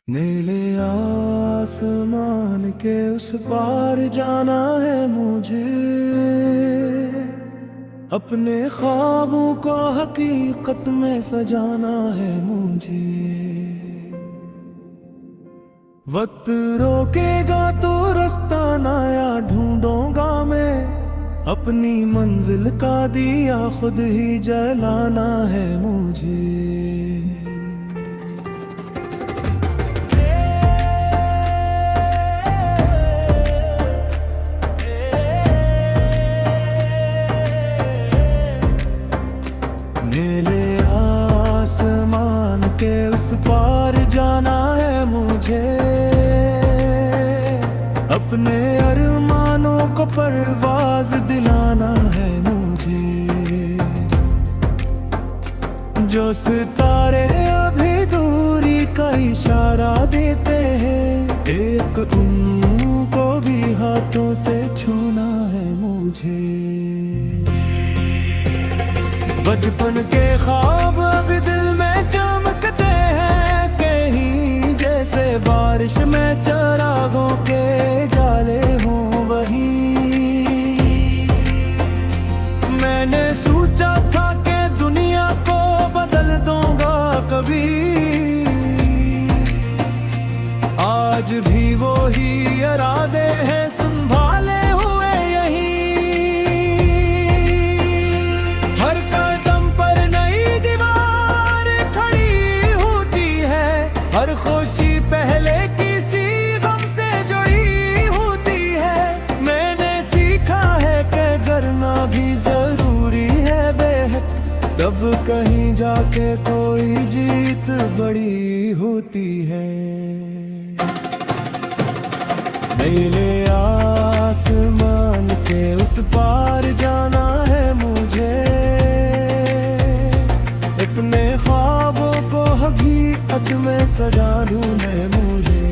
नीले आसमान के उस पार जाना है मुझे, अपने ख्वाबों को हकीकत में सजाना है मुझे। वक्त रोकेगा तो रास्ता नया ढूंढूंगा मैं, अपनी मंजिल का दिया खुद ही जलाना है मुझे। नीले आसमान के उस पार जाना है मुझे, अपने अरमानों को परवाज दिलाना है मुझे। जो सितारे अभी दूरी का इशारा देते हैं, एक उनको भी हाथों से छूना है मुझे। बचपन के ख्वाब अभी दिल में चमकते हैं कहीं, जैसे बारिश में चरागों के जाले हों वहीं। मैंने सोचा था कि दुनिया को बदल दूंगा कभी, आज भी वो ही इरादे हैं संभाले हुए यहीं। हर कदम पर नई दीवार खड़ी होती है, हर खुशी पहले किसी गम से जुड़ी होती है। मैंने सीखा है कि करना भी जरूरी है बेहद, तब कहीं जाके कोई जीत बड़ी होती है। नीले आसमान के उस पार जाना है मुझे, अपने ख्वाबों को हकीकत में सजाना है मुझे।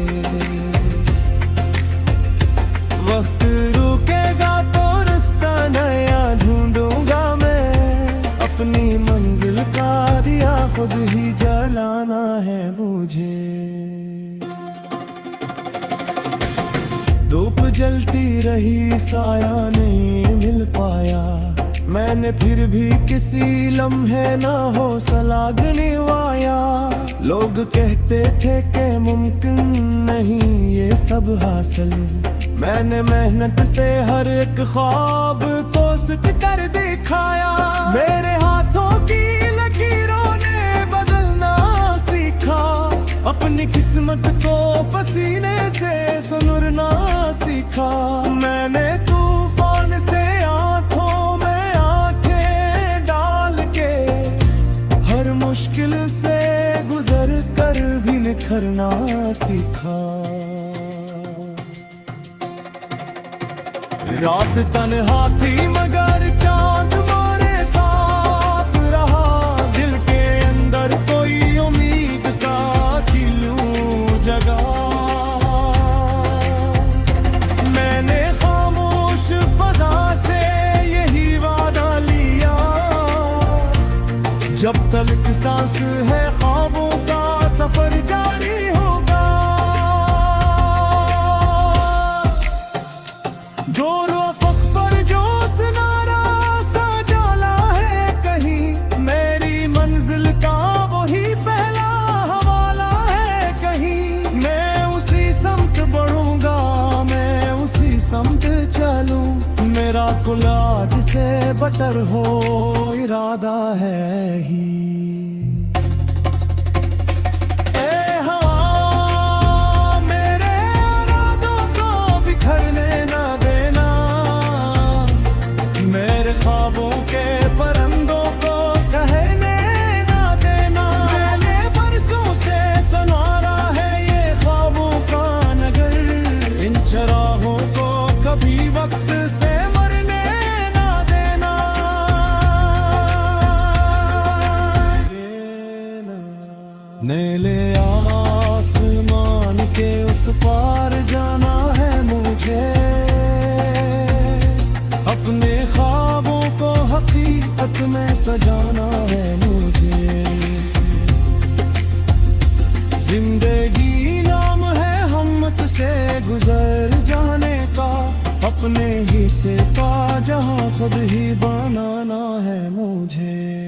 वक्त रुकेगा तो रास्ता नया ढूंढूंगा मैं, अपनी मंजिल का दिया खुद ही जलाना है मुझे। धूप जलती रही साया नहीं मिल पाया, मैंने फिर भी किसी लम्हे ना हौसला निभाया। लोग कहते थे कि मुमकिन नहीं ये सब हासिल, मैंने मेहनत से हर एक ख्वाब को सच कर दिखाया। मेरे हाथों की लकीरों ने बदलना सीखा, अपनी किस्मत को पसीने से सुनरना सीखा। मैंने तूफान से आंखों में आंखें डाल के, हर मुश्किल से गुजर कर भी निखरना सीखा। रात तन्हा थी मगर चांद हमारे साथ रहा, दिल के अंदर कोई उम्मीद का खिलूं जगा। मैंने खामोश फजा से यही वादा लिया, जब तक सांस है ख्वाबों का सफर जारी होगा। जोरो अफक पर जो सुनारा सा जाला है कहीं, मेरी मंजिल का वही पहला हवाला है कहीं। मैं उसी समत बढ़ूंगा, मैं उसी समत चलूं, मेरा कुलाज से बटर हो इरादा है ही। ख्वाबों के परिंदों को कहने ना देना, मैंने बरसों से संवारा है ये ख्वाबों का नगर। इन चरागों को कभी वक्त से मरने ना देना। नीले आसमान के उस पार जाना है मुझे, अपने ख्वाबों को हकीकत में सजाना है मुझे। जिंदगी से पा जहां खुद ही बनाना है मुझे।